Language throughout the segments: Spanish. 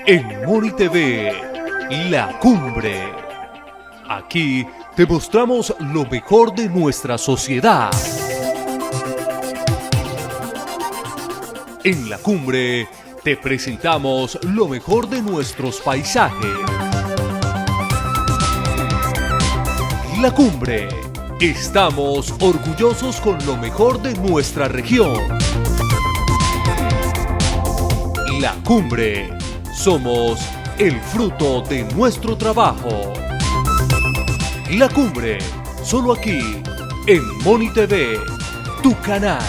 En Moni TV, La Cumbre. Aquí te mostramos lo mejor de nuestra sociedad. En La Cumbre te presentamos lo mejor de nuestros paisajes. La Cumbre. Estamos orgullosos con lo mejor de nuestra región. La Cumbre. Somos el fruto de nuestro trabajo. La Cumbre. Solo aquí, en Moni TV, tu canal.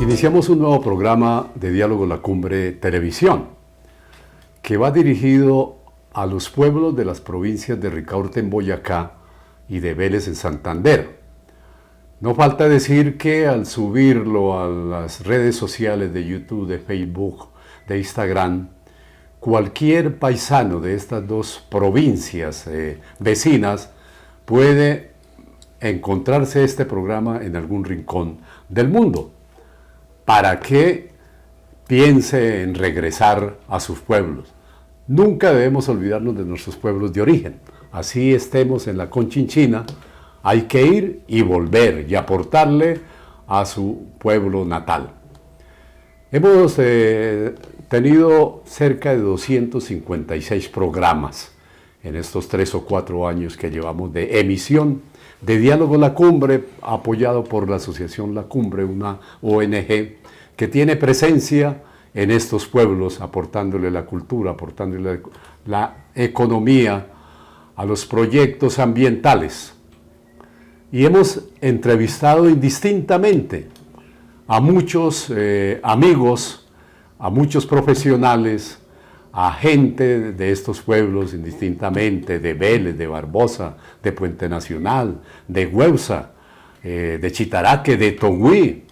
Iniciamos un nuevo programa de Diálogo La Cumbre Televisión, que va dirigido a los pueblos de las provincias de Ricaurte en Boyacá y de Vélez en Santander. No falta decir que al subirlo a las redes sociales de YouTube, de Facebook, de Instagram, cualquier paisano de estas dos provincias vecinas puede encontrarse este programa en algún rincón del mundo, para que piense en regresar a sus pueblos. Nunca debemos olvidarnos de nuestros pueblos de origen. Así estemos en la Conchinchina, hay que ir y volver y aportarle a su pueblo natal. Hemos tenido cerca de 256 programas en estos 3 o 4 años que llevamos de emisión de Diálogo La Cumbre, apoyado por la Asociación La Cumbre, una ONG que tiene presencia en estos pueblos, aportándole la cultura, aportándole la economía a los proyectos ambientales. Y hemos entrevistado indistintamente a muchos amigos, a muchos profesionales, a gente de estos pueblos indistintamente, de Vélez, de Barbosa, de Puente Nacional, de Güeusa, de Chitaraque, de Togüí,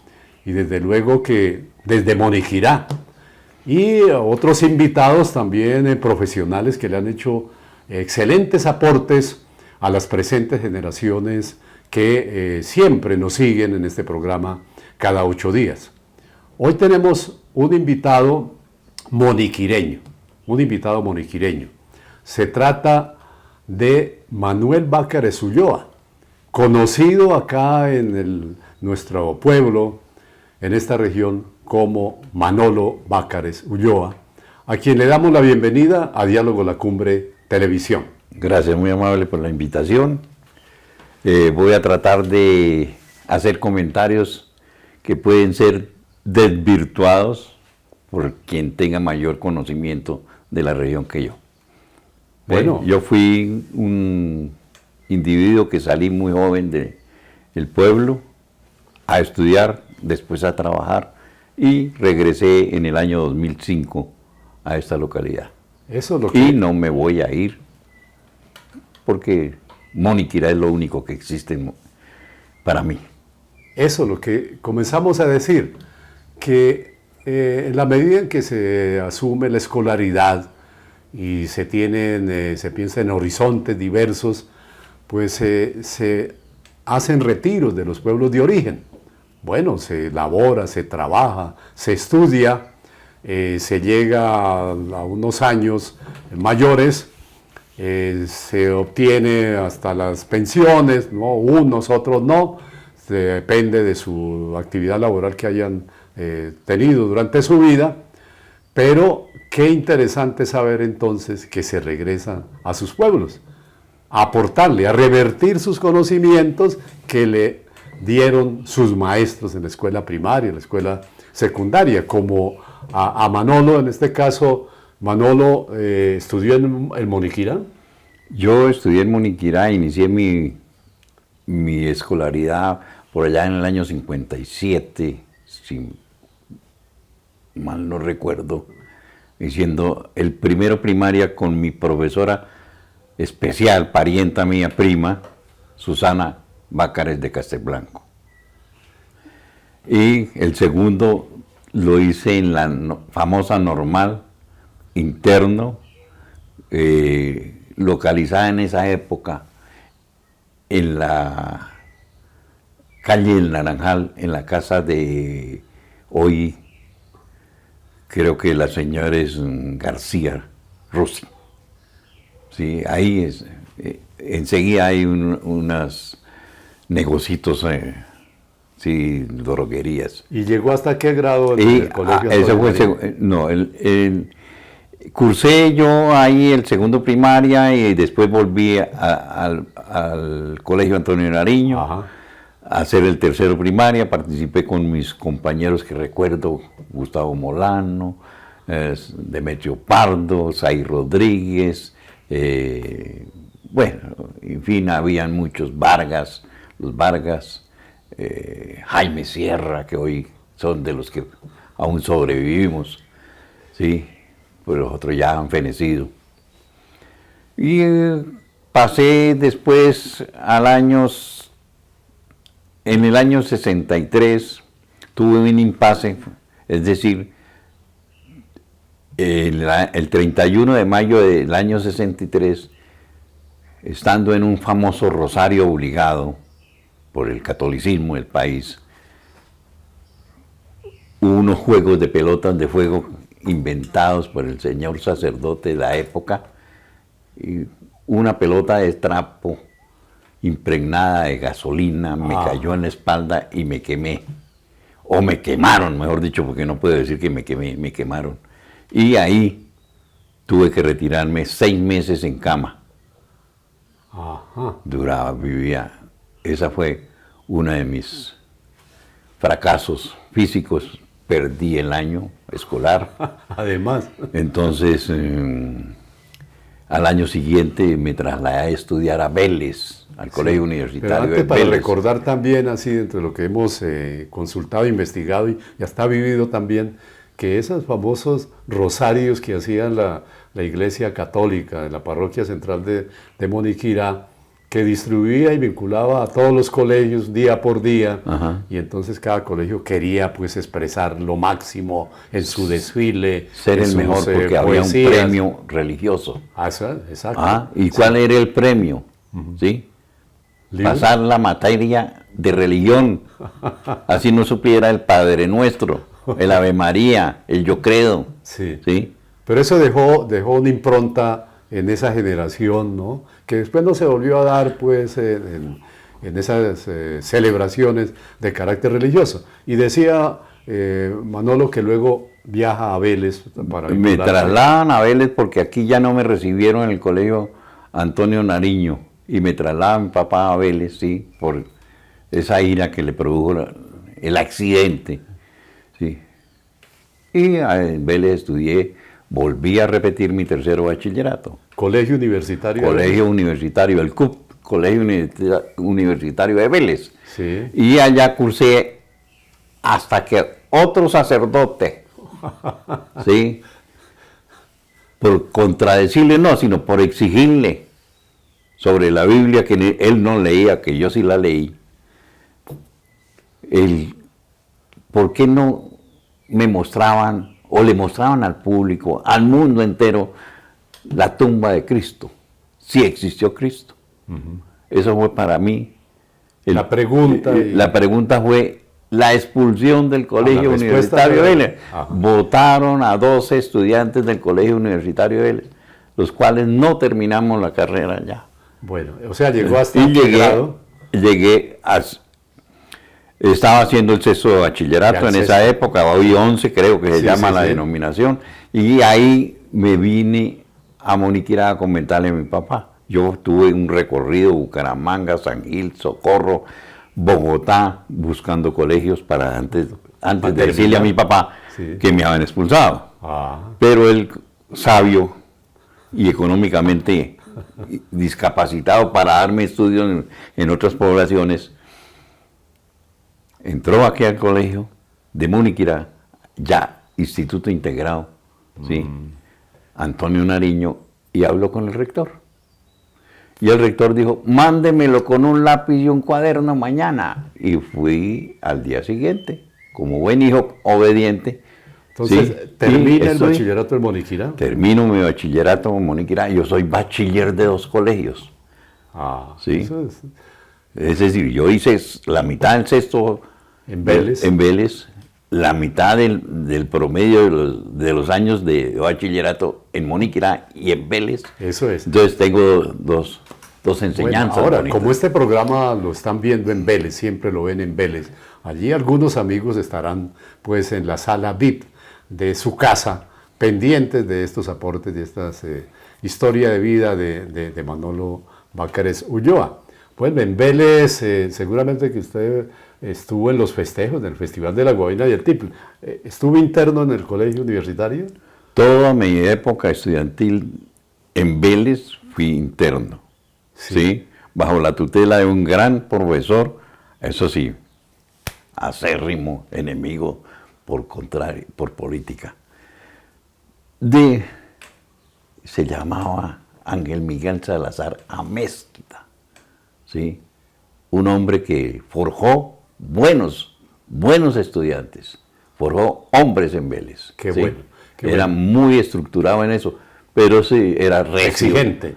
y desde luego que desde Moniquirá. Y otros invitados también profesionales que le han hecho excelentes aportes a las presentes generaciones que siempre nos siguen en este programa cada 8 días. Hoy tenemos un invitado moniquireño. Se trata de Manuel Bácares Ulloa, conocido acá en nuestro pueblo, en esta región, como Manolo Bácares Ulloa, a quien le damos la bienvenida a Diálogo La Cumbre Televisión. Gracias, muy amable por la invitación. Voy a tratar de hacer comentarios que pueden ser desvirtuados por quien tenga mayor conocimiento de la región que yo. Bueno, yo fui un individuo que salí muy joven del pueblo a estudiar, después a trabajar, y regresé en el año 2005 a esta localidad. Eso es lo que... Y no me voy a ir, porque Moniquirá es lo único que existe para mí. Eso es lo que comenzamos a decir, que en la medida en que se asume la escolaridad y se piensa en horizontes diversos, pues se hacen retiros de los pueblos de origen. Bueno, se labora, se trabaja, se estudia, se llega a unos años mayores, se obtiene hasta las pensiones, ¿no? Unos, otros no, depende de su actividad laboral que hayan tenido durante su vida, pero qué interesante saber entonces que se regresan a sus pueblos, a aportarle, a revertir sus conocimientos que le dieron sus maestros en la escuela primaria, en la escuela secundaria, como a Manolo en este caso Manolo estudió en Moniquirá. Yo estudié en Moniquirá, inicié mi escolaridad por allá en el año 57, si mal no recuerdo, siendo el primero primaria con mi profesora especial, parienta mía, prima, Susana Bácares de Castelblanco. Y el segundo lo hice en la famosa normal interno, localizada en esa época en la calle del Naranjal, en la casa de hoy, creo que la señora es García Rossi. Sí, ahí es, enseguida hay unos negocios, sí, droguerías. ¿Y llegó hasta qué grado en el colegio? Eso fue, no, cursé yo ahí el segundo primaria y después volví al colegio Antonio Nariño. Ajá. A hacer el tercero primaria. Participé con mis compañeros que recuerdo, Gustavo Molano, Demetrio Pardo, Zay Rodríguez, bueno, en fin, habían muchos Vargas, los Vargas, Jaime Sierra, que hoy son de los que aún sobrevivimos, ¿sí? Pues los otros ya han fenecido. Y pasé después en el año 63 tuve un impasse, es decir, el 31 de mayo del año 63, estando en un famoso rosario obligado por el catolicismo del país, hubo unos juegos de pelotas de fuego inventados por el señor sacerdote de la época, y una pelota de trapo impregnada de gasolina me cayó en la espalda y me quemé, o me quemaron, mejor dicho, porque no puedo decir que me quemé, me quemaron. Y ahí tuve que retirarme 6 meses en cama. Ajá. Vivía. Esa fue uno de mis fracasos físicos. Perdí el año escolar. Además. Entonces, al año siguiente me trasladé a estudiar a Vélez, al Colegio Universitario Pero antes, de para Vélez. recordar también, así dentro de lo que hemos consultado, investigado y hasta vivido también, que esos famosos rosarios que hacían la Iglesia Católica en la parroquia central de Moniquirá, que distribuía y vinculaba a todos los colegios día por día, Ajá. y entonces cada colegio quería pues expresar lo máximo en su desfile, Ser en el sus, mejor porque había un poesías. premio religioso. Exacto. ¿Y cuál era el premio? ¿Sí? ¿Libro? Pasar la materia de religión. Así no supiera el Padre Nuestro, el Ave María, el Yo Credo. Sí. ¿Sí? Pero eso dejó una impronta en esa generación, ¿no? Que después no se volvió a dar, pues, en esas celebraciones de carácter religioso. Y decía Manolo que luego viaja a Vélez para Me vincularse. trasladan a Vélez porque aquí ya no me recibieron en el colegio Antonio Nariño y me trasladan mi papá a Vélez, sí, por esa ira que le produjo el accidente, sí. Y en Vélez estudié, volví a repetir mi tercero bachillerato. Colegio Universitario. Colegio Universitario, el CUP, Colegio Universitario de Vélez. Sí. Y allá cursé hasta que otro sacerdote, ¿sí? Por contradecirle, no, sino por exigirle sobre la Biblia que él no leía, que yo sí la leí. ¿Por qué no me mostraban o le mostraban al público, al mundo entero, la tumba de Cristo? Sí existió Cristo. Eso fue para mí. La pregunta. La pregunta fue la expulsión del Colegio la respuesta Universitario de fue- Vélez. Ajá. Votaron a 12 estudiantes del Colegio Universitario de Vélez, los cuales no terminamos la carrera ya. Bueno, o sea, llegó hasta Y qué grado. estaba haciendo el sexto de bachillerato Ya, en el esa sexto. época, hoy 11 creo que se Sí, llama sí, la sí. denominación, y ahí me vine a Moniquirá a comentarle a mi papá. Yo tuve un recorrido, Bucaramanga, San Gil, Socorro, Bogotá, buscando colegios para antes de decirle a mi papá Sí. que me habían expulsado. Ah, Pero él sabio y económicamente discapacitado para darme estudios en otras poblaciones, entró aquí al colegio de Moniquirá, ya instituto integrado, ¿sí? Antonio Nariño, y habló con el rector. Y el rector dijo, mándemelo con un lápiz y un cuaderno mañana. Y fui al día siguiente, como buen hijo obediente. Entonces, Sí, termina el estoy- bachillerato en Moniquirá. Termino mi bachillerato en Moniquirá. Yo soy bachiller de 2 colegios. Ah, Sí. eso es Es decir, yo hice la mitad del sexto en Vélez. en Vélez, la mitad del promedio de los años de bachillerato en Moniquirá y en Vélez. Eso es. Entonces tengo dos Bueno, enseñanzas. ahora, bonitas. como este programa lo están viendo en Vélez, siempre lo ven en Vélez, allí algunos amigos estarán pues en la sala VIP de su casa, pendientes de estos aportes, de esta historia de vida de Manolo Bácares Ulloa. Bueno, en Vélez, seguramente que usted estuvo en los festejos del Festival de la Guabina y el Tiple. ¿Estuvo interno en el colegio universitario? Toda mi época estudiantil en Vélez fui interno, ¿sí? Bajo la tutela de un gran profesor, eso sí, acérrimo enemigo por política. Se llamaba Ángel Miguel Salazar Amezquita, ¿sí? Un hombre que forjó buenos estudiantes, forjó hombres en Vélez. Qué ¿sí? bueno, qué Era bueno. muy estructurado en eso, pero sí, era recio. Exigente.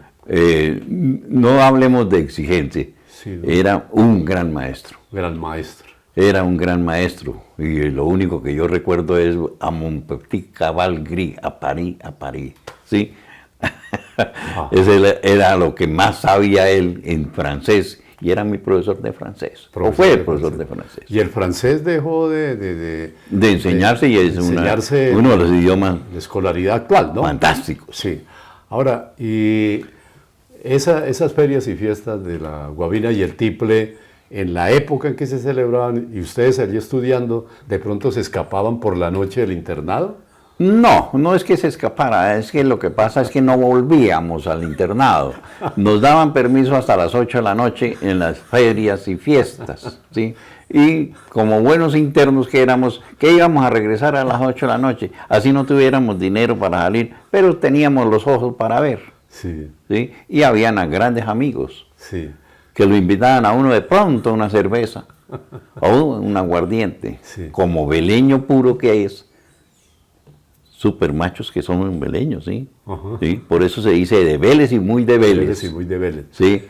No hablemos de exigente, Sí, ¿no? era un gran maestro. Gran maestro. Era un gran maestro, y lo único que yo recuerdo es a mon petit cabal gris, a París, ¿sí? Ese era lo que más sabía él en francés, y era mi profesor de francés, o fue el profesor de francés. Y el francés dejó de De enseñarse, y es enseñarse uno de los idiomas de escolaridad actual, ¿no? fantásticos. Sí. Ahora, y esas ferias y fiestas de la Guabina y el Tiple, en la época en que se celebraban y ustedes allí estudiando, ¿de pronto se escapaban por la noche del internado? No es que se escapara, es que lo que pasa es que no volvíamos al internado. Nos daban permiso hasta las 8 de la noche en las ferias y fiestas, ¿sí? Y como buenos internos que éramos, que íbamos a regresar a las 8 de la noche, así no tuviéramos dinero para salir, pero teníamos los ojos para ver, Sí, ¿sí? Y habían a grandes amigos sí, que lo invitaban a uno de pronto a una cerveza o un aguardiente, Sí. como veleño puro que es. Super machos que son veleños, ¿sí? Ajá. ¿sí? Por eso se dice de Vélez y muy de Vélez. Vélez y muy de Vélez. ¿sí?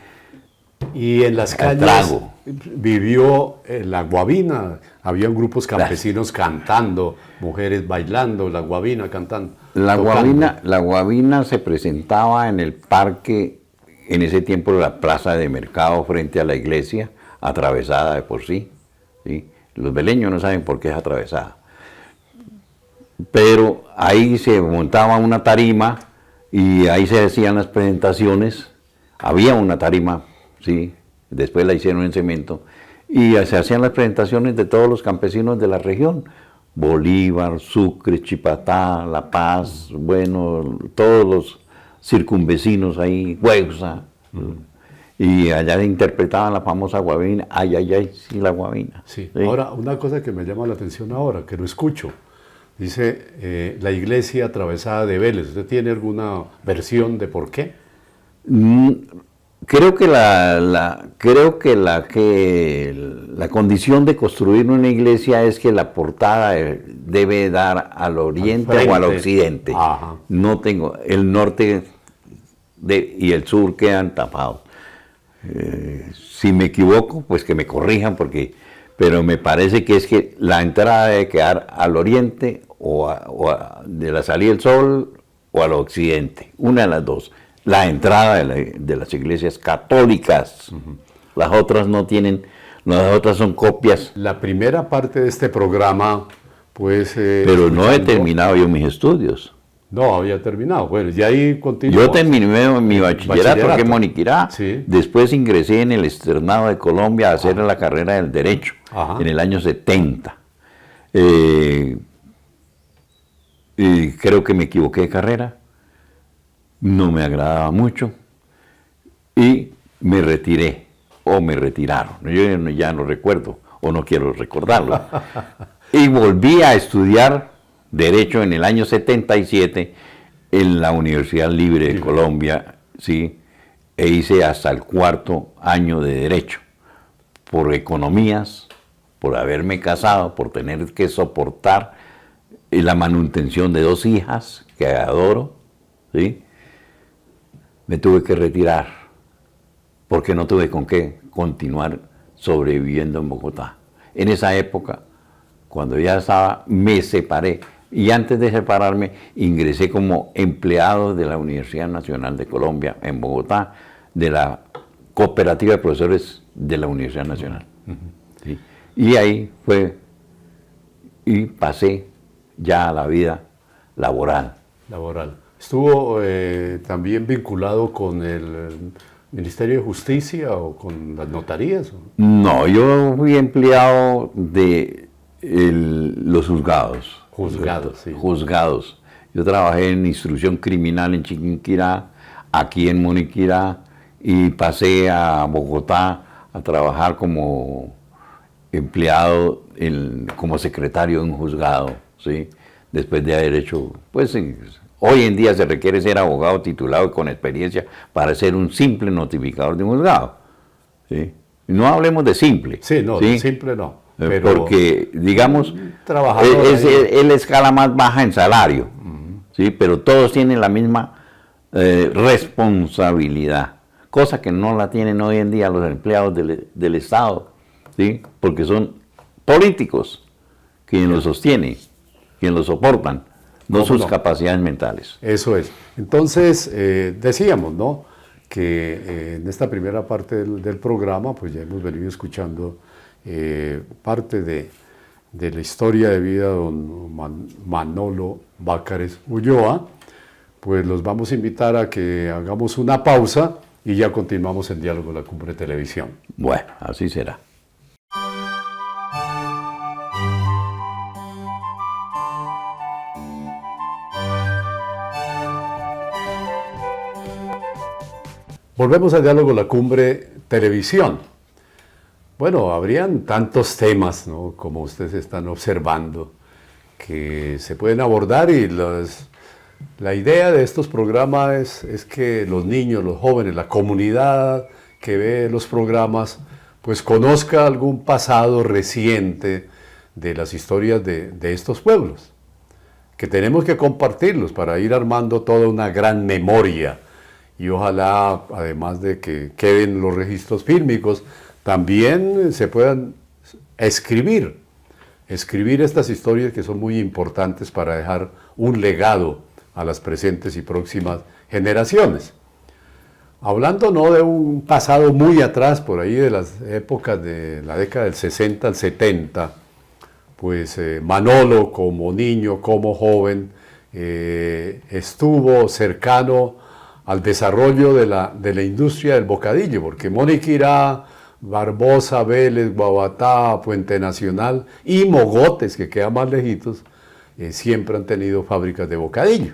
Y en las Al calles trago. vivió la Guabina, habían grupos campesinos cantando, mujeres bailando, la Guabina cantando. tocando. La Guabina se presentaba en el parque, en ese tiempo la plaza de mercado frente a la iglesia, atravesada de por sí. ¿sí? Los veleños no saben por qué es atravesada. Pero ahí se montaba una tarima y ahí se hacían las presentaciones. Había una tarima, sí, después la hicieron en cemento, y se hacían las presentaciones de todos los campesinos de la región. Bolívar, Sucre, Chipatá, La Paz, bueno, todos los circunvecinos ahí, Hueusa. Y allá interpretaban la famosa Guabina, ay, ay, ay, sí, la Guabina. Sí. ¿sí? Ahora, una cosa que me llama la atención ahora, que lo escucho, dice la iglesia atravesada de Vélez. ¿Usted tiene alguna versión de por qué? Creo que la condición de construir una iglesia es que la portada debe dar al oriente o al frente. occidente. Ajá. No tengo, el norte y el sur quedan tapados. Si me equivoco, pues que me corrijan, pero me parece que es que la entrada debe quedar al oriente de la salida del sol o al occidente, una de las dos. La entrada de las iglesias católicas. Las otras no tienen, las otras son copias, La primera parte de este programa, pues... pero no he escuchando- terminado yo mis estudios. No, había terminado. Bueno, y ahí continuó. Yo terminé mi bachillerato aquí en Moniquirá, Sí. después ingresé en el Externado de Colombia a hacer la carrera del Derecho, Ajá. en el año 70. Y creo que me equivoqué de carrera, no me agradaba mucho y me retiré, o me retiraron. Yo ya no recuerdo, o no quiero recordarlo. Y volví a estudiar Derecho en el año 77 en la Universidad Libre de Colombia, ¿sí? E hice hasta el 4º año de Derecho, por economías, por haberme casado, por tener que soportar la manutención de 2 hijas que adoro, ¿sí? Me tuve que retirar, porque no tuve con qué continuar sobreviviendo en Bogotá. En esa época, cuando ya estaba, me separé. Y antes de separarme, ingresé como empleado de la Universidad Nacional de Colombia en Bogotá, de la Cooperativa de Profesores de la Universidad Nacional. ¿Sí? Y ahí fue, y pasé ya a la vida laboral. ¿Estuvo también vinculado con el Ministerio de Justicia o con las notarías? No, yo fui empleado de los juzgados. Juzgados, sí. Juzgados. Yo trabajé en instrucción criminal en Chiquinquirá, aquí en Moniquirá, y pasé a Bogotá a trabajar como empleado, como secretario de un juzgado, ¿sí? Después de haber hecho, pues hoy en día se requiere ser abogado titulado y con experiencia para ser un simple notificador de un juzgado, ¿sí? No hablemos de simple. Sí, no, ¿sí? de simple no. Pero porque, digamos, es es la escala más baja en salario, ¿sí? Pero todos tienen la misma responsabilidad, cosa que no la tienen hoy en día los empleados del Estado, ¿sí? Porque son políticos quienes lo sostienen, quienes lo soportan, no sus capacidades mentales. Eso es. Entonces, decíamos, ¿no?, que en esta primera parte del programa, pues ya hemos venido escuchando parte de la historia de vida de don Manolo Bácares Ulloa. Pues los vamos a invitar a que hagamos una pausa y ya continuamos en Diálogo La Cumbre Televisión. Bueno, así será. Volvemos a Diálogo La Cumbre Televisión. Bueno, habrían tantos temas, ¿no?, como ustedes están observando, que se pueden abordar, y la idea de estos programas es que los niños, los jóvenes, la comunidad que ve los programas, pues conozca algún pasado reciente de las historias de estos pueblos, que tenemos que compartirlos para ir armando toda una gran memoria. Y ojalá, además de que queden los registros fílmicos, también se puedan escribir estas historias que son muy importantes para dejar un legado a las presentes y próximas generaciones. Hablando no de un pasado muy atrás, por ahí de las épocas de la década del 60 al 70, pues Manolo como niño, como joven, estuvo cercano al desarrollo de la industria del bocadillo, porque Moniquirá, Barbosa, Vélez, Guabatá, Puente Nacional y Mogotes, que queda más lejitos, siempre han tenido fábricas de bocadillo.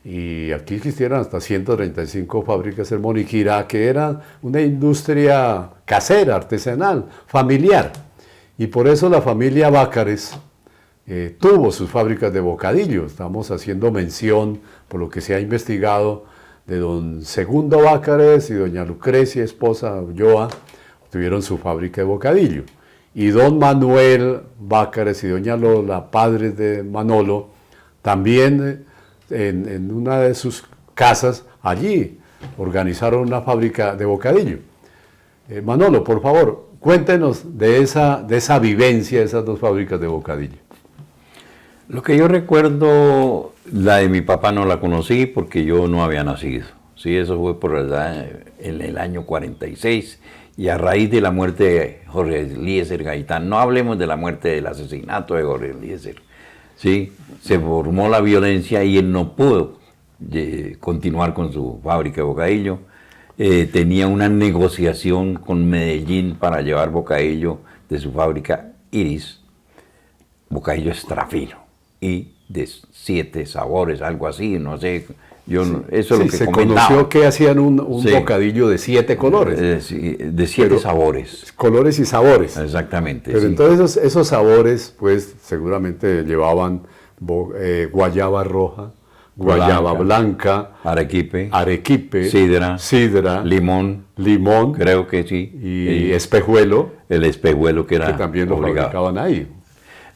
Y aquí existieron hasta 135 fábricas en Moniquirá, que eran una industria casera, artesanal, familiar. Y por eso la familia Bácares tuvo sus fábricas de bocadillo. Estamos haciendo mención, por lo que se ha investigado, de don Segundo Bácares y doña Lucrecia, esposa Ulloa, tuvieron su fábrica de bocadillo. Y don Manuel Bácares y doña Lola, padres de Manolo, también en una de sus casas allí organizaron una fábrica de bocadillo. Manolo, por favor, cuéntenos de esa vivencia de esas dos fábricas de bocadillo. Lo que yo recuerdo, la de mi papá no la conocí porque yo no había nacido. Sí, eso fue por en el año 46 y a raíz de la muerte de Jorge Eliezer Gaitán. No hablemos de la muerte, del asesinato de Jorge Eliezer. Sí, se formó la violencia y él no pudo continuar con su fábrica de bocadillo. Tenía una negociación con Medellín para llevar bocadillo de su fábrica Iris, bocadillo extra fino y de 7 sabores, algo así, no sé Eso es lo que se comentaba. conoció que hacían un Sí. bocadillo de 7 colores. Sí, de 7 Pero- sabores. Colores y sabores. Exactamente. Pero sí. entonces esos sabores, pues seguramente llevaban guayaba roja, guayaba blanca, Arequipe, arequipe, sidra, limón, creo que sí. y espejuelo, El espejuelo que era que también lo obligado. fabricaban ahí.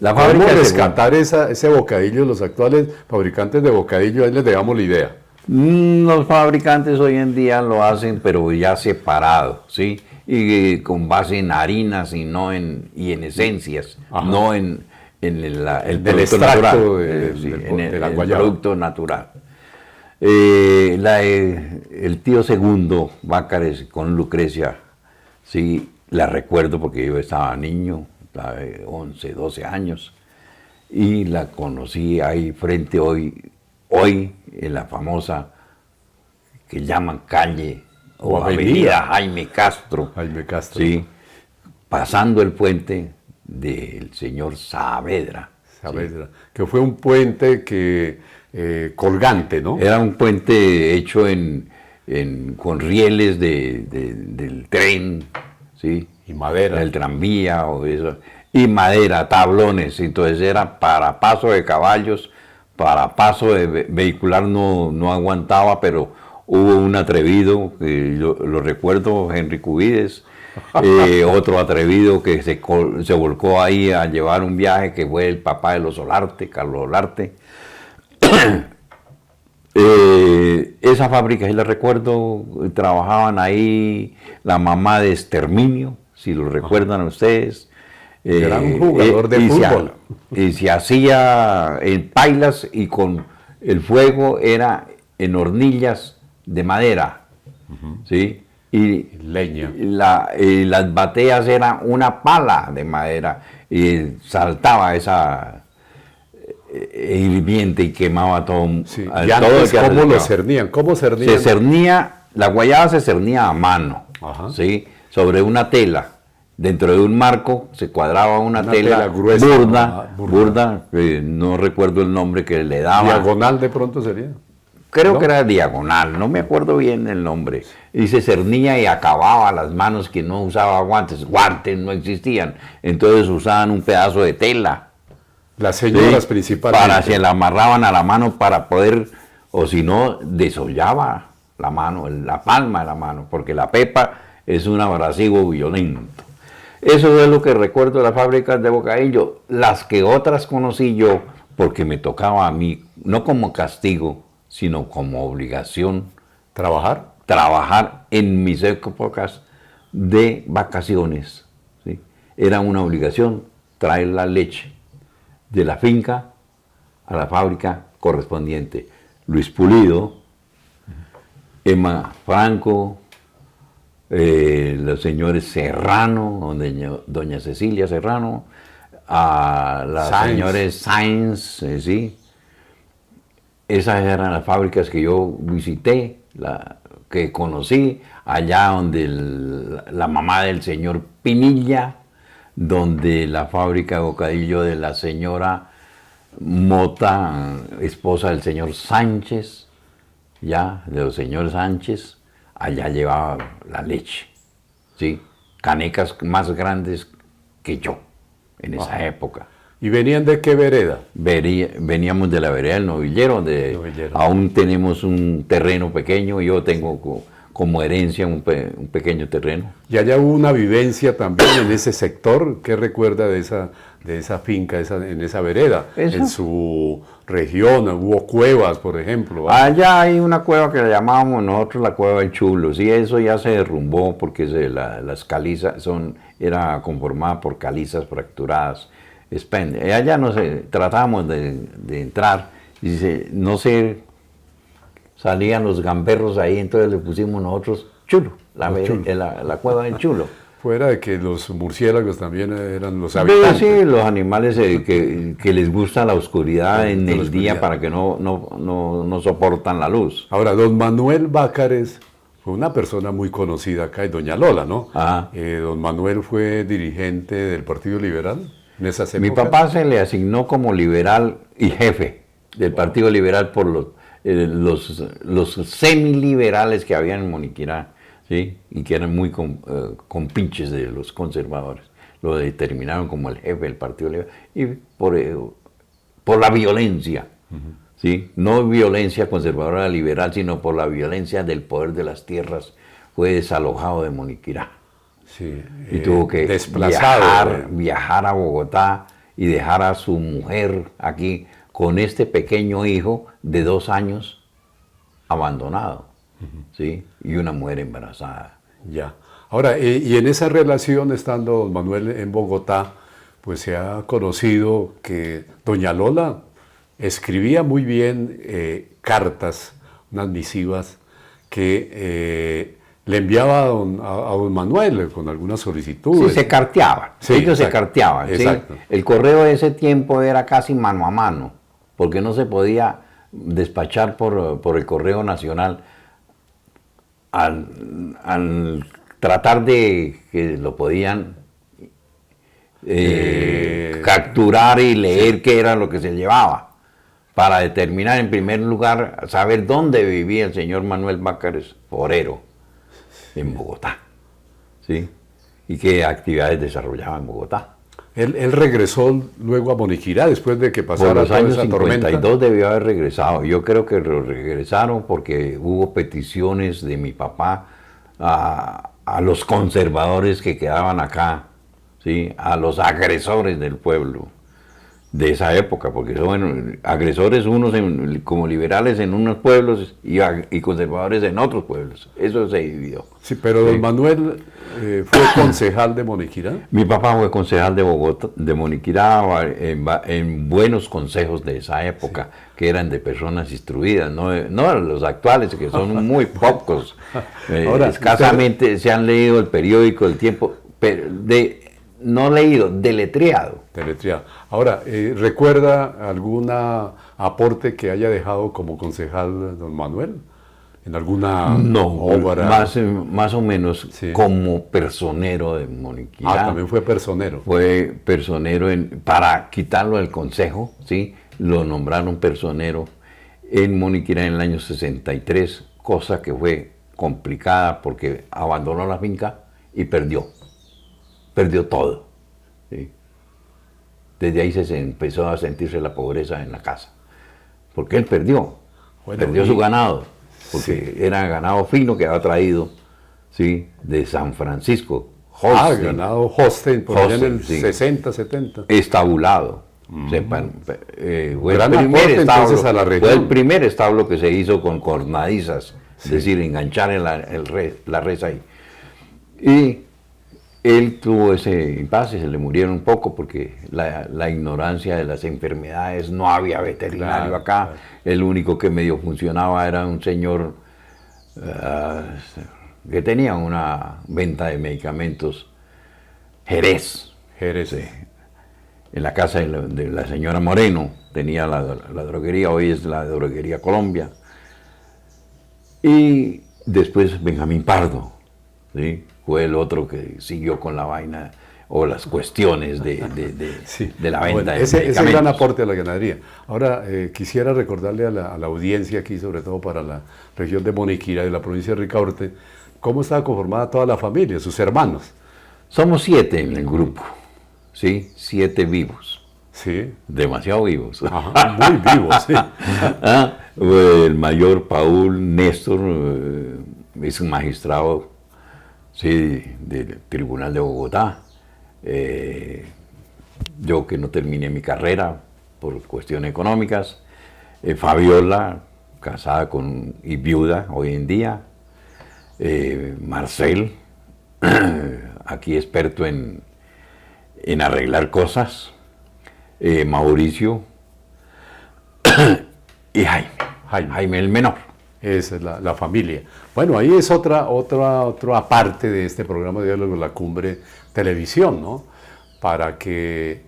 La ¿Cómo fábrica de rescatar ese bocadillo? Los actuales fabricantes de bocadillo, ahí les dejamos la idea. Los fabricantes hoy en día lo hacen, pero ya separado, ¿sí? Y con base en harinas y en esencias, Ajá. no en el Del producto extracto natural, de la el guayaba. producto natural. El tío segundo, Bácares, con Lucrecia, sí, la recuerdo porque yo estaba niño, estaba de 11, 12 años, y la conocí ahí frente hoy en la famosa que llaman calle o O avenida. avenida Jaime Castro, Jaime Castro. sí, pasando el puente del señor Saavedra. Saavedra, que fue un puente colgante, ¿no? Era un puente hecho con rieles del tren, ¿sí? Y madera. El tranvía o eso. Y madera, tablones. Entonces era para paso de caballos, para paso de vehicular no aguantaba, pero hubo un atrevido, que lo recuerdo, Henry Cubides, otro atrevido que se volcó ahí a llevar un viaje, que fue el papá de los Olarte, Carlos Olarte. Esa fábrica, sí la recuerdo, trabajaban ahí la mamá de Exterminio, si lo recuerdan ustedes. Era un jugador de fútbol. Y se hacía en pailas y con el fuego era en hornillas de madera, ¿sí? Y Leña. las bateas eran una pala de madera y saltaba esa hirviente y quemaba todo. Sí. a Y todo antes, el que ¿cómo lo acercaba. cernían? ¿Cómo cernían? Se cernía, la guayaba se cernía a mano, Ajá. ¿sí? Sobre una tela. Dentro de un marco se cuadraba una Una tela, tela gruesa. burda, Burda. no recuerdo el nombre que le daba. Diagonal de pronto sería. Creo ¿no? que era diagonal, no me acuerdo bien el nombre. Y se cernía y acababa las manos que no usaba guantes. Guantes no existían. Entonces usaban un pedazo de tela. Las señoras ¿sí? principalmente. Para se la amarraban a la mano para poder, o si no, desollaba la mano, la palma de la mano, porque la pepa es un abrasivo violento. Eso es lo que recuerdo de las fábricas de bocadillo. Las que otras conocí yo, porque me tocaba a mí, no como castigo, sino como obligación, ¿Trabajar? trabajar en mis épocas de vacaciones. ¿sí? Era una obligación traer la leche de la finca a la fábrica correspondiente. Luis Pulido, Emma Franco, los señores Serrano, doña Cecilia Serrano, a los Sáenz. señores Sáenz, ¿sí? Esas eran las fábricas que yo visité, que conocí, allá donde la mamá del señor Pinilla, donde la fábrica de bocadillo de la señora Mota, esposa del señor Sánchez, ya, de los señores Sánchez, allá llevaba la leche, ¿sí? Canecas más grandes que yo en esa época. ¿Y venían de qué vereda? Veníamos de la vereda del Novillero, donde Novillero. aún tenemos un terreno pequeño, yo tengo como herencia un pequeño terreno. Y allá hubo una vivencia también en ese sector. ¿Qué recuerda de esa finca, en esa vereda? ¿Eso? En su región, hubo cuevas, por ejemplo. ¿va? Allá hay una cueva que la llamábamos nosotros la Cueva del Chulo, sí, eso ya se derrumbó porque las calizas era conformada por calizas fracturadas. Allá no sé, tratábamos de entrar y no sé, salían los gamberros ahí, entonces le pusimos nosotros Chulo, la Cueva del Chulo. Fuera de que los murciélagos también eran los Sí, habitantes. los animales que les gusta la oscuridad en La el oscuridad. día para que no soportan la luz. Ahora, don Manuel Bácares fue una persona muy conocida acá, y doña Lola, ¿no? Ajá. Don Manuel fue dirigente del Partido Liberal en esas Mi épocas. papá se le asignó como liberal y jefe del Partido Liberal por los semiliberales que había en Moniquirá, ¿sí? Y que eran muy compinches de los conservadores. Lo determinaron como el jefe del Partido Liberal y por la violencia, ¿sí? No violencia conservadora liberal, sino por la violencia del poder de las tierras. Fue desalojado de Moniquirá. Sí, Y tuvo que viajar a Bogotá y dejar a su mujer aquí con este pequeño hijo de 2 años abandonado, ¿sí? Y una mujer embarazada. Ya. Ahora, y en esa relación, estando don Manuel en Bogotá, pues se ha conocido que doña Lola escribía muy bien cartas, unas misivas, que le enviaba a don Manuel con algunas solicitudes. Sí, se carteaban, Sí, ellos exacto, se carteaban. ¿sí? exacto. El correo de ese tiempo era casi mano a mano, porque no se podía despachar por el correo nacional. Al tratar de que lo podían capturar y leer qué era lo que se llevaba, para determinar en primer lugar, saber dónde vivía el señor Manuel Bácares Forero, en Bogotá, ¿sí? Y qué actividades desarrollaba en Bogotá. Él regresó luego a Moniquirá después de que Por pasara los toda años esa 52 tormenta. debió haber regresado. Yo creo que lo regresaron porque hubo peticiones de mi papá a los conservadores que quedaban acá, ¿sí? A los agresores del pueblo de esa época, porque son agresores unos como liberales en unos pueblos y conservadores en otros pueblos. Eso se dividió. Sí, pero don Manuel fue concejal de Moniquirá. Mi papá fue concejal de Bogotá, de Moniquirá, en buenos consejos de esa época, que eran de personas instruidas, no los actuales, que son muy pocos. Ahora, escasamente se han leído el periódico El Tiempo, no leído, deletreado. Deletreado. Ahora, ¿recuerda algún aporte que haya dejado como concejal don Manuel? ¿En alguna obra? Más o menos Sí. como personero de Moniquirá. También fue personero. Fue personero para quitarlo del consejo, ¿sí? Lo nombraron personero en Moniquirá en el año 63, cosa que fue complicada porque abandonó la finca y perdió todo, ¿sí? Desde ahí se empezó a sentirse la pobreza en la casa, porque él perdió su ganado, porque era ganado fino que había traído, ¿sí? De San Francisco. Holstein. Ganado Holstein, por allá en el sí. 60, 70. Estabulado. Fue Gran aporte, entonces, a la región. Fue el primer establo que se hizo con cornadizas, es decir, enganchar la res ahí. Y él tuvo ese impasse, se le murieron un poco porque la ignorancia de las enfermedades, no había veterinario acá. Claro. El único que medio funcionaba era un señor que tenía una venta de medicamentos, Jerez. Sí. En la casa de la señora Moreno tenía la droguería, hoy es la droguería Colombia. Y después Benjamín Pardo, ¿sí? Fue el otro que siguió con la vaina o las cuestiones de la venta de ese medicamentos. gran aporte a la ganadería. Ahora, quisiera recordarle a la audiencia aquí, sobre todo para la región de Moniquirá, de la provincia de Ricaurte, cómo estaba conformada toda la familia, sus hermanos. Somos 7 en el grupo, ¿sí? 7 vivos. Sí. Demasiado vivos. Ajá, muy vivos, sí. El mayor Paul Néstor es un magistrado, sí, del Tribunal de Bogotá. Yo que no terminé mi carrera por cuestiones económicas. Fabiola, casada y viuda hoy en día. Marcel, aquí experto en arreglar cosas. Mauricio y Jaime el menor. Esa es la familia. Bueno, ahí es otra parte de este programa de Diálogo de la Cumbre Televisión, ¿no? Para que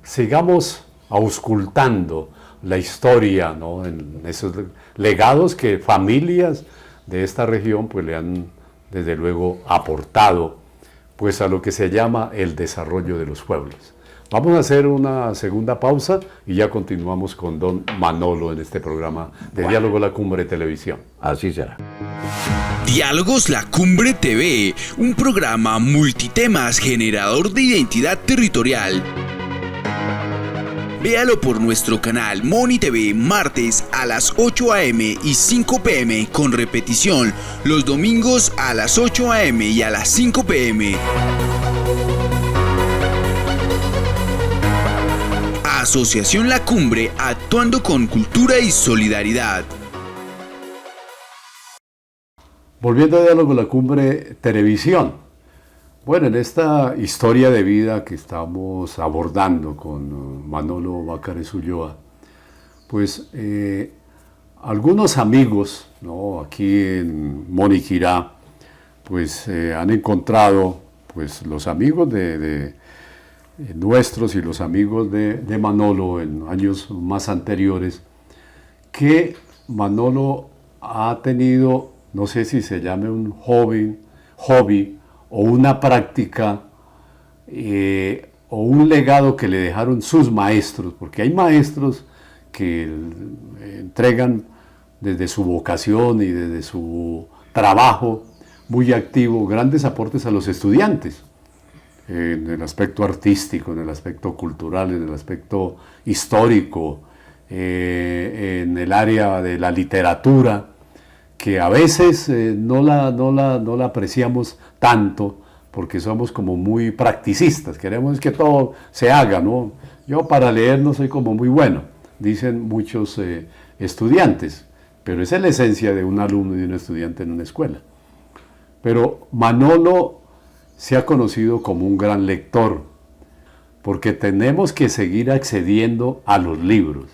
sigamos auscultando la historia, ¿no? En esos legados que familias de esta región pues le han desde luego aportado pues a lo que se llama el desarrollo de los pueblos. Vamos a hacer una segunda pausa y ya continuamos con don Manolo en este programa de Diálogo La Cumbre Televisión. Así será. Diálogos La Cumbre TV, un programa multitemas generador de identidad territorial. Véalo por nuestro canal Moni TV martes a las 8 a.m. y 5 p.m. con repetición los domingos a las 8 a.m. y a las 5 p.m. Asociación La Cumbre, actuando con cultura y solidaridad. Volviendo a Diálogo La Cumbre Televisión. Bueno, en esta historia de vida que estamos abordando con Manolo Bácares Ulloa, pues algunos amigos, ¿no?, aquí en Moniquirá, pues han encontrado, pues los amigos de nuestros y los amigos de Manolo en años más anteriores, que Manolo ha tenido, no sé si se llame un hobby o una práctica o un legado que le dejaron sus maestros, porque hay maestros que entregan desde su vocación y desde su trabajo muy activo grandes aportes a los estudiantes, en el aspecto artístico, en el aspecto cultural, en el aspecto histórico, en el área de la literatura, que a veces no la apreciamos tanto porque somos como muy practicistas, queremos que todo se haga, ¿no? Yo para leer no soy como muy bueno, dicen muchos estudiantes, pero esa es la esencia de un alumno y de un estudiante en una escuela. Pero Manolo se ha conocido como un gran lector, porque tenemos que seguir accediendo a los libros,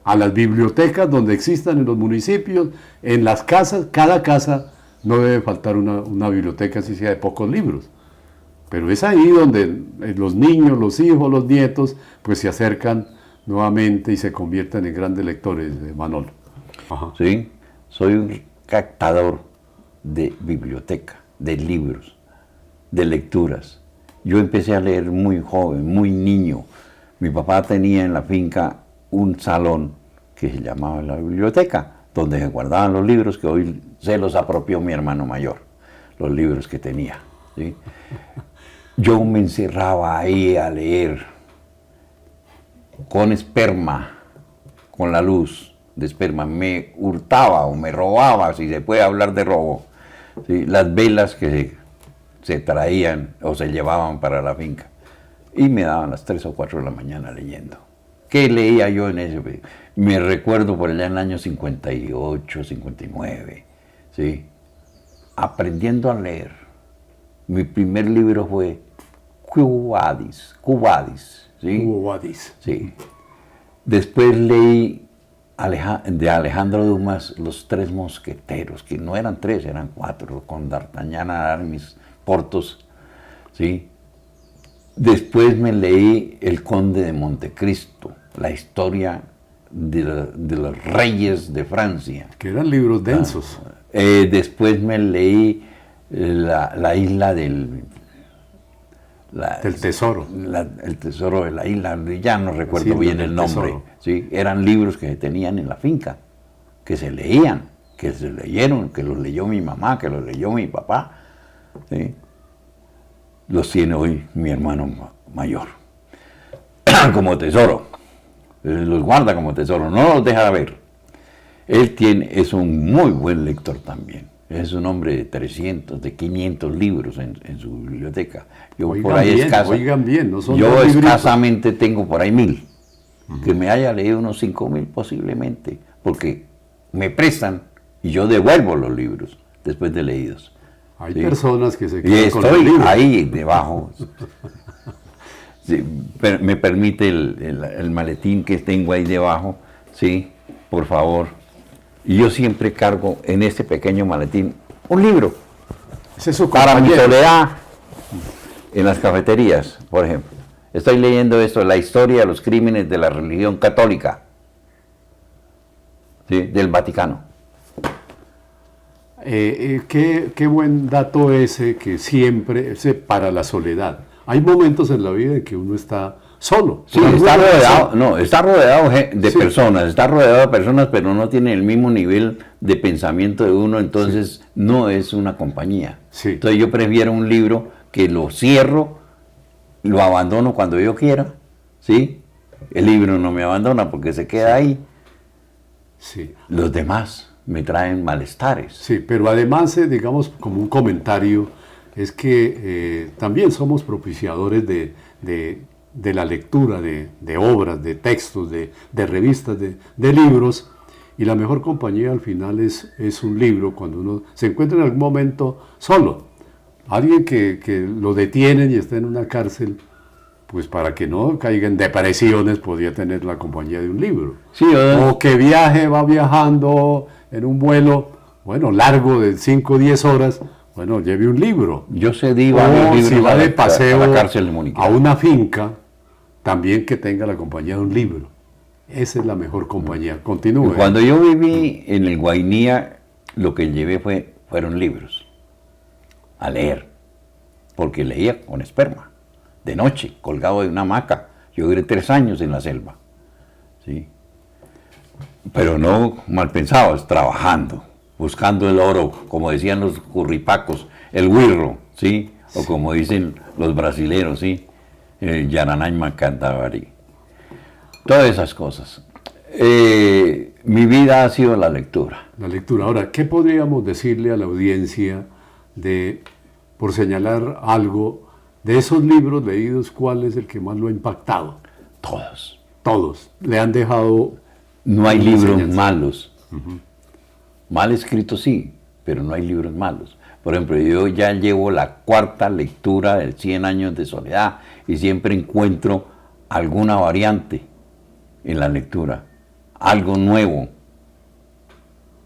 a las bibliotecas donde existan en los municipios, en las casas. Cada casa no debe faltar una biblioteca, así sea de pocos libros, pero es ahí donde los niños, los hijos, los nietos, pues se acercan nuevamente y se convierten en grandes lectores de Manolo. Ajá. Sí, soy un captador de biblioteca, de libros, de lecturas. Yo empecé a leer muy joven, muy niño. Mi papá tenía en la finca un salón que se llamaba la biblioteca, donde se guardaban los libros que hoy se los apropió mi hermano mayor, los libros que tenía, ¿sí? Yo me encerraba ahí a leer con esperma, con la luz de esperma, me hurtaba o me robaba, si se puede hablar de robo, ¿sí?, las velas que se traían o se llevaban para la finca, y me daban las 3 o 4 de la mañana leyendo. ¿Qué leía yo en ese? Me recuerdo por allá en el año 58, 59, ¿sí?, aprendiendo a leer. Mi primer libro fue Quo Vadis, ¿sí? Quo Vadis. Sí. Después leí de Alejandro Dumas Los Tres Mosqueteros, que no eran 3, eran 4, con D'Artagnan, Aramis, Porthos, ¿sí? Después me leí El Conde de Montecristo, la historia de los reyes de Francia. Que eran libros densos. Después me leí la isla del tesoro. El tesoro de la isla, ya no recuerdo Sí, bien el nombre. ¿Sí? Eran libros que se tenían en la finca, que se leían, que se leyeron, que los leyó mi mamá, que los leyó mi papá, ¿sí? Los tiene hoy mi hermano mayor como tesoro, los guarda como tesoro, no los deja ver. Es un muy buen lector también, es un hombre de 300, de 500 libros en su biblioteca. Yo Oigan por ahí bien, no son yo dos libritos. escasamente tengo por ahí 1000, que me haya leído unos 5000 posiblemente, porque me prestan y yo devuelvo los libros después de leídos. Hay ¿sí? personas que se Y quedan con el estoy libro. ahí debajo. Sí, me permite el maletín que tengo ahí debajo, sí, por favor. Y yo siempre cargo en este pequeño maletín un libro. Ese es su Para mi compañero. soledad en las cafeterías, por ejemplo. Estoy leyendo esto, la historia de los crímenes de la religión católica, ¿sí?, del Vaticano. Qué buen dato ese, que siempre, ese para la soledad. hay momentos en la vida en que uno está solo. Sí, Por está alguna rodeado, razón. no, está rodeado de Sí. personas, está rodeado de personas, pero no tiene el mismo nivel de pensamiento de uno, entonces no es una compañía. Sí. Entonces yo prefiero un libro que lo cierro, lo abandono cuando yo quiera, ¿sí? El libro no me abandona porque se queda ahí. Sí. Los demás me traen malestares. Sí, pero además, digamos, como un comentario, es que también somos propiciadores de la lectura de obras, de textos, de revistas, de libros, y la mejor compañía al final es un libro cuando uno se encuentra en algún momento solo. Alguien que lo detienen y está en una cárcel, pues para que no caiga en depresiones, podría tener la compañía de un libro. Sí, O que va viajando en un vuelo, bueno, largo de 5 o 10 horas, bueno, lleve un libro. yo cedí varios O libros si va a de paseo a la cárcel de Mónica. a una finca, también que tenga la compañía de un libro. Esa es la mejor compañía. Continúe. Cuando yo viví en el Guainía, lo que llevé fueron libros a leer, porque leía con esperma, de noche, colgado de una hamaca. Yo duré 3 años en la selva, ¿sí? Pero no mal pensados, trabajando, buscando el oro, como decían los curripacos, el huirro, ¿sí? O como dicen los brasileros, ¿sí? El Yaranaima Cantabari. Todas esas cosas. Mi vida ha sido la lectura. La lectura. Ahora, ¿qué podríamos decirle a la audiencia por señalar algo, de esos libros leídos, cuál es el que más lo ha impactado? Todos. Todos. Le han dejado... No hay una libros enseñanza. malos. Mal escritos sí, pero no hay libros malos. Por ejemplo, yo ya llevo la 4ª lectura del 100 años de soledad y siempre encuentro alguna variante en la lectura, algo nuevo.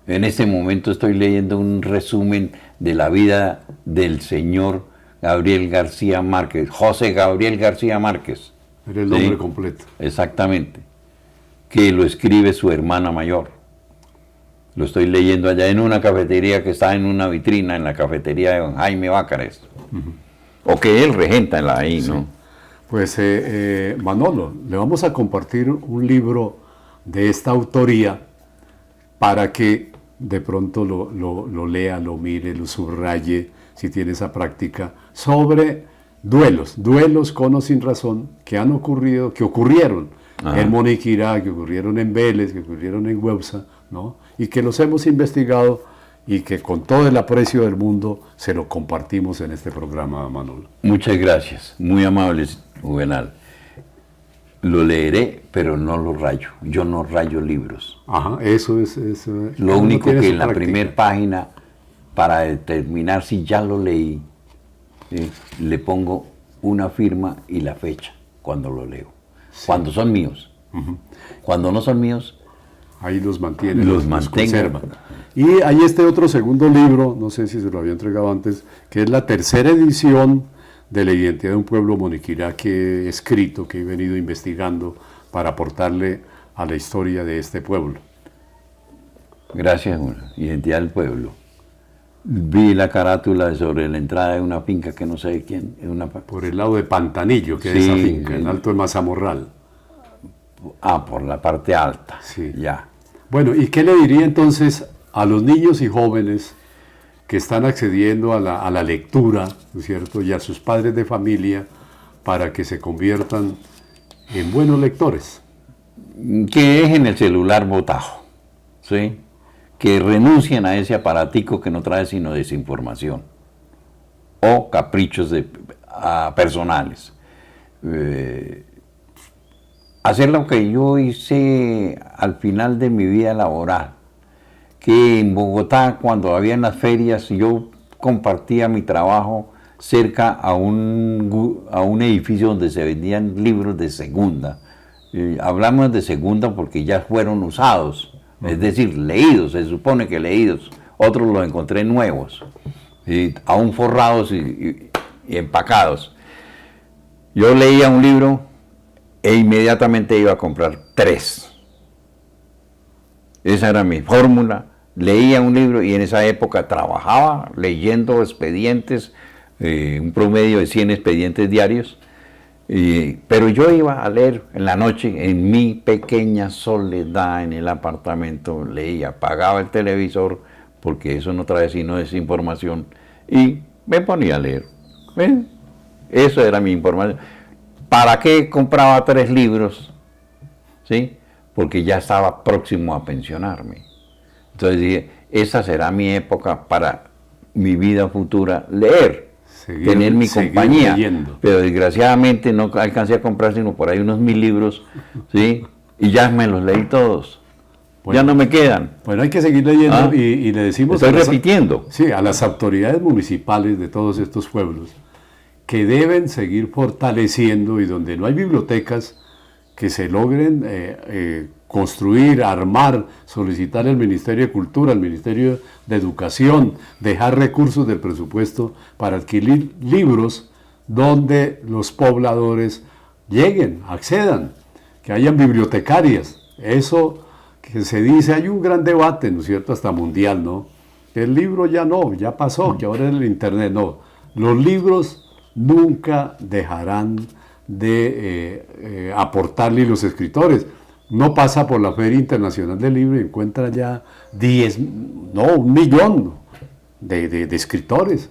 En este momento estoy leyendo un resumen de la vida del señor Gabriel García Márquez, José Gabriel García Márquez. Era el nombre Sí. completo. Exactamente, que lo escribe su hermana mayor. Lo estoy leyendo allá en una cafetería que está en una vitrina, en la cafetería de don Jaime Bácares. O que él regenta ahí, ¿no? Pues Manolo, le vamos a compartir un libro de esta autoría para que de pronto lo lea, lo mire, lo subraye, si tiene esa práctica, sobre duelos con o sin razón que han ocurrido, que ocurrieron en Moniquirá, que ocurrieron en Vélez, que ocurrieron en Güeupsa, ¿no? Y que los hemos investigado y que con todo el aprecio del mundo se lo compartimos en este programa, Manolo. Muchas gracias, muy amables, Juvenal. Lo leeré, pero no lo rayo. Yo no rayo libros. Ajá, eso es... Lo único que en la primera página, para determinar si ya lo leí, le pongo una firma y la fecha cuando lo leo. Sí. Cuando son míos. Cuando no son míos, ahí los mantiene, los mantengo. conserva. Y hay este otro segundo libro, no sé si se lo había entregado antes, que es la 3ª edición de la identidad de un pueblo moniquirá que he escrito, que he venido investigando para aportarle a la historia de este pueblo. Gracias, identidad del pueblo. Vi la carátula sobre la entrada de una finca que no sé de quién. Por el lado de Pantanillo, que es esa finca, en Alto de Mazamorral. Por la parte alta. Sí. Ya. Bueno, ¿y qué le diría entonces a los niños y jóvenes que están accediendo a la lectura, ¿no es cierto?, y a sus padres de familia para que se conviertan en buenos lectores? Que dejen el celular botajo, ¿sí? Que renuncien a ese aparatico que no trae sino desinformación o caprichos personales. Hacer lo que yo hice al final de mi vida laboral, que en Bogotá, cuando había en las ferias, yo compartía mi trabajo cerca a un edificio donde se vendían libros de segunda. Hablamos de segunda porque ya fueron usados, es decir, leídos, se supone que leídos. Otros los encontré nuevos, aún forrados y empacados. Yo leía un libro e inmediatamente iba a comprar 3. Esa era mi fórmula. Leía un libro y en esa época trabajaba leyendo expedientes un promedio de 100 expedientes diarios. Pero yo iba a leer en la noche, en mi pequeña soledad en el apartamento, leía, apagaba el televisor, porque eso no trae sino desinformación, y me ponía a leer. Eso era mi información. ¿Para qué compraba 3 libros? ¿Sí? Porque ya estaba próximo a pensionarme. Entonces dije, esa será mi época para mi vida futura, leer. Tener mi compañía, leyendo. Pero desgraciadamente no alcancé a comprar sino por ahí unos 1000 libros, ¿sí? Y ya me los leí todos. Bueno, ya no me quedan. Bueno, hay que seguir leyendo y le decimos... Estoy repitiendo. Sí, a las autoridades municipales de todos estos pueblos que deben seguir fortaleciendo, y donde no hay bibliotecas, que se logren construir, armar, solicitar al Ministerio de Cultura, al Ministerio de Educación, dejar recursos del presupuesto para adquirir libros donde los pobladores lleguen, accedan, que hayan bibliotecarias. Eso que se dice, hay un gran debate, ¿no es cierto?, hasta mundial, ¿no? El libro ya no, ya pasó, que ahora es el internet, no. Los libros nunca dejarán de aportarle los escritores. No pasa por la Feria Internacional del Libro y encuentra ya 1 millón de escritores,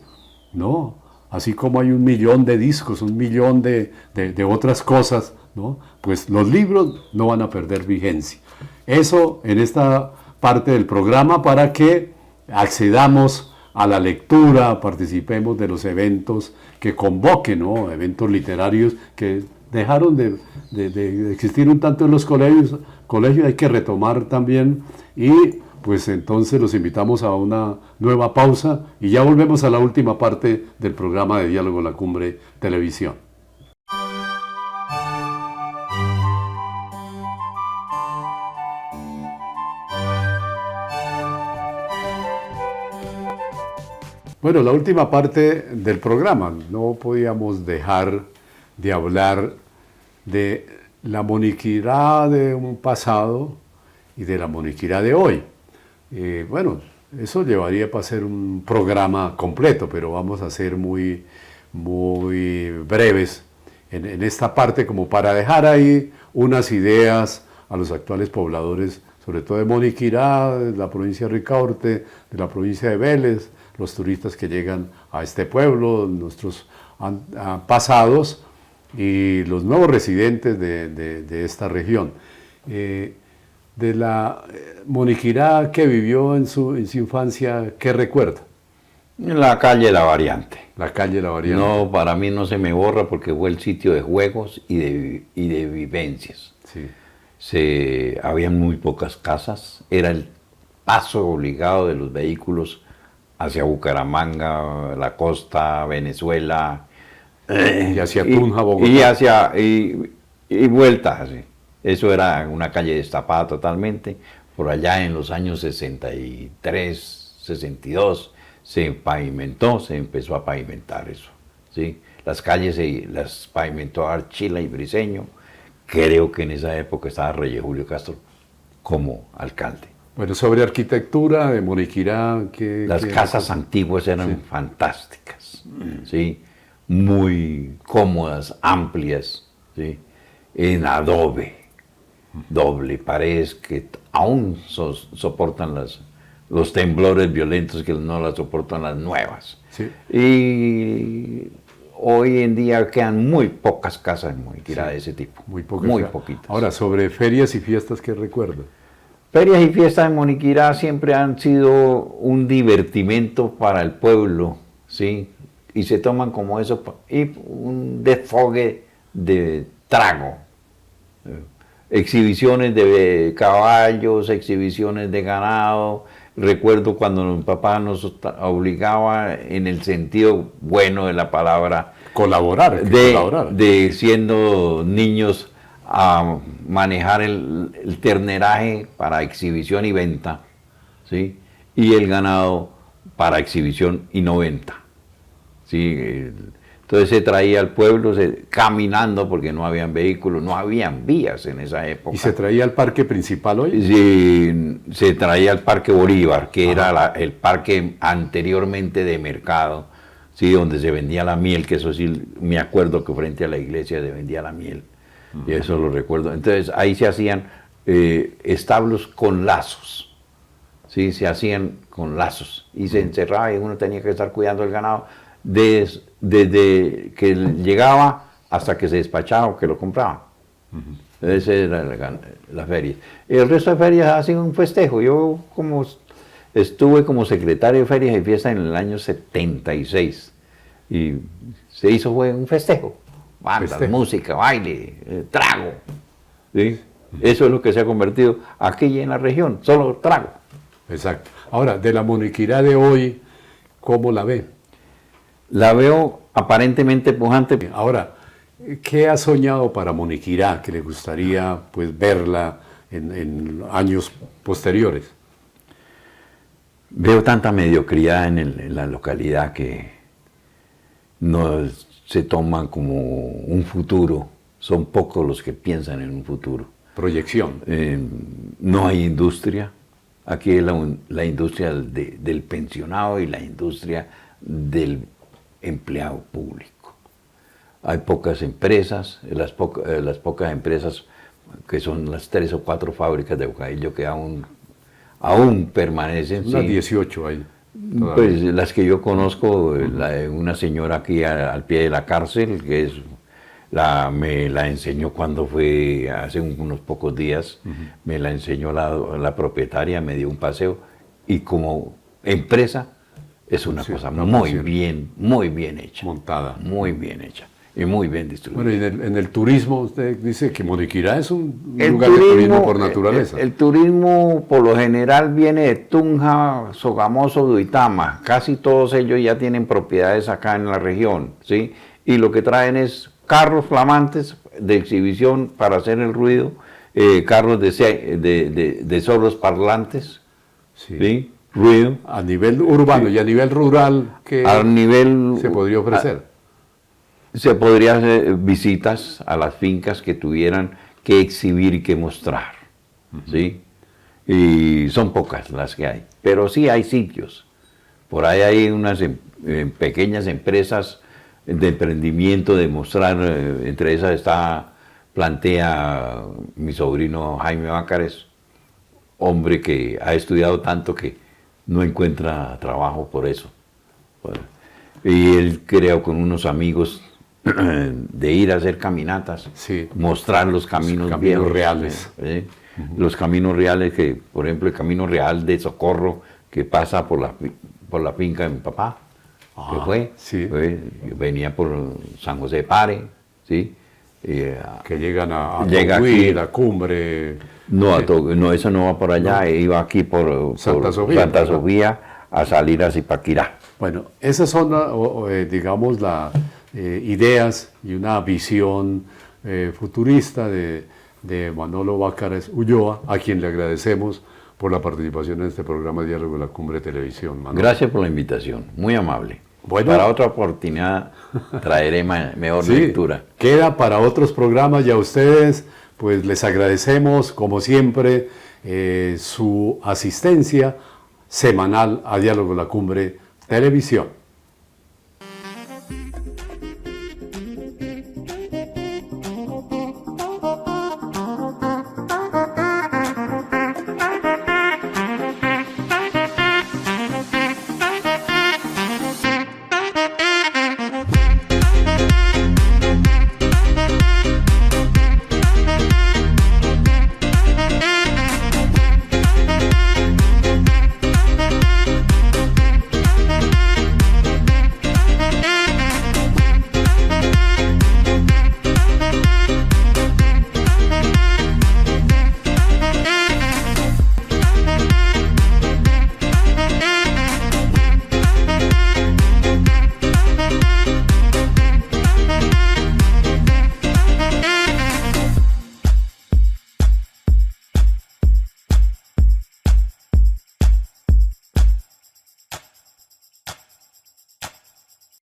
¿no? Así como hay 1 millón de discos, 1 millón de otras cosas, ¿no? Pues los libros no van a perder vigencia. Eso en esta parte del programa, para que accedamos a la lectura, participemos de los eventos que convoquen, ¿no? Eventos literarios que dejaron de existir un tanto en los colegios, hay que retomar también, y pues entonces los invitamos a una nueva pausa y ya volvemos a la última parte del programa de Diálogo La Cumbre Televisión. Bueno, la última parte del programa, no podíamos dejar de hablar de la Moniquirá de un pasado y de la Moniquirá de hoy. Bueno, eso llevaría para hacer un programa completo, pero vamos a ser muy breves en esta parte, como para dejar ahí unas ideas a los actuales pobladores, sobre todo de Moniquirá, de la provincia de Ricaurte, de la provincia de Vélez, los turistas que llegan a este pueblo, nuestros pasados y los nuevos residentes de esta región. De la Moniquirá que vivió en su infancia, ¿qué recuerda? La calle La Variante. La calle La Variante. No, para mí no se me borra porque fue el sitio de juegos y de vivencias. Sí. Había muy pocas casas, era el paso obligado de los vehículos hacia Bucaramanga, la costa, Venezuela. Y hacia Tunja, Bogotá. Y vueltas, así. Eso era una calle destapada totalmente. Por allá en los años 63, 62, se empezó a pavimentar eso, ¿sí? Las calles las pavimentó Archila y Briceño. Creo que en esa época estaba Reyes Julio Castro como alcalde. Bueno, sobre arquitectura de Moniquirá, las casas antiguas eran fantásticas, ¿sí? Muy cómodas, amplias, ¿sí? En adobe, doble paredes que aún soportan los temblores violentos que no las soportan las nuevas. Sí. Y hoy en día quedan muy pocas casas en Moniquirá de ese tipo. Muy pocas. Muy poquitas. Ahora, sobre ferias y fiestas, ¿qué recuerda? Ferias y fiestas en Moniquirá siempre han sido un divertimento para el pueblo, ¿sí? Y se toman como eso, y un desfogue de trago. Exhibiciones de caballos, exhibiciones de ganado. Recuerdo cuando mi papá nos obligaba, en el sentido bueno de la palabra, colaborar. De siendo niños, a manejar el terneraje para exhibición y venta, ¿sí? Y el ganado para exhibición y no venta, ¿sí? Entonces se traía al pueblo caminando, porque no habían vehículos, no habían vías en esa época. ¿Y se traía al parque principal hoy? Sí, se traía al Parque Bolívar, que era el parque anteriormente de mercado, sí, donde se vendía la miel, que eso sí me acuerdo que frente a la iglesia se vendía la miel, y eso lo recuerdo. Entonces ahí se hacían establos con lazos, sí, se hacían con lazos, y se encerraba y uno tenía que estar cuidando el ganado desde que llegaba hasta que se despachaba o que lo compraban. Esa era la feria. El resto de ferias ha sido un festejo. Yo estuve como secretario de ferias y fiestas en el año 76 y se hizo un festejo. Bandas, música, baile, trago. ¿Sí? Eso es lo que se ha convertido aquí en la región, solo trago. Exacto. Ahora, de la Moniquirá de hoy, ¿cómo la ve? La veo aparentemente pujante. Ahora, ¿qué ha soñado para Moniquirá que le gustaría pues verla en años posteriores? Veo tanta mediocridad en la localidad que no se toma como un futuro. Son pocos los que piensan en un futuro. Proyección. No hay industria. Aquí es la industria del pensionado y la industria del empleado público. Hay pocas empresas, las pocas empresas que son las 3 o 4 fábricas de bocadillo que aún permanecen. Unas sí. 18 ahí. Pues las que yo conozco, una señora aquí al pie de la cárcel, que me la enseñó cuando fue hace unos pocos días, me la enseñó la propietaria, me dio un paseo, y como empresa es una cosa muy bien hecha. Montada. Muy bien hecha y muy bien distribuida. Bueno, y en el turismo usted dice que Moniquirá es un lugar de turismo por naturaleza. El turismo por lo general viene de Tunja, Sogamoso, Duitama. Casi todos ellos ya tienen propiedades acá en la región, ¿sí? Y lo que traen es carros flamantes de exhibición para hacer el ruido, carros de zorros parlantes, ¿sí? Ruido. A nivel urbano, sí. Y a nivel rural, ¿qué se podría ofrecer? Se podría hacer visitas a las fincas que tuvieran que exhibir y que mostrar, ¿sí? Y son pocas las que hay, pero sí hay sitios. Por ahí hay unas pequeñas empresas de emprendimiento, de mostrar, entre esas plantea mi sobrino Jaime Bácares, hombre que ha estudiado tanto que no encuentra trabajo por eso. Y él creó con unos amigos de ir a hacer caminatas, sí. Mostrar los caminos viejos, reales. Los caminos reales, que por ejemplo el camino real de Socorro, que pasa por la finca de mi papá, que venía por San José de Pare, ¿sí? Que llegan a aquí, la cumbre. No, eso no va por allá, iba aquí por Santa Sofía a salir a Zipaquirá. Bueno, esas son, digamos, las ideas y una visión futurista de Manolo Bácares Ulloa, a quien le agradecemos por la participación en este programa de Diálogo de la Cumbre Televisión. Manolo. Gracias por la invitación, muy amable. Bueno, para otra oportunidad traeré mejor lectura. Queda para otros programas y a ustedes pues les agradecemos como siempre su asistencia semanal a Diálogo de la Cumbre Televisión.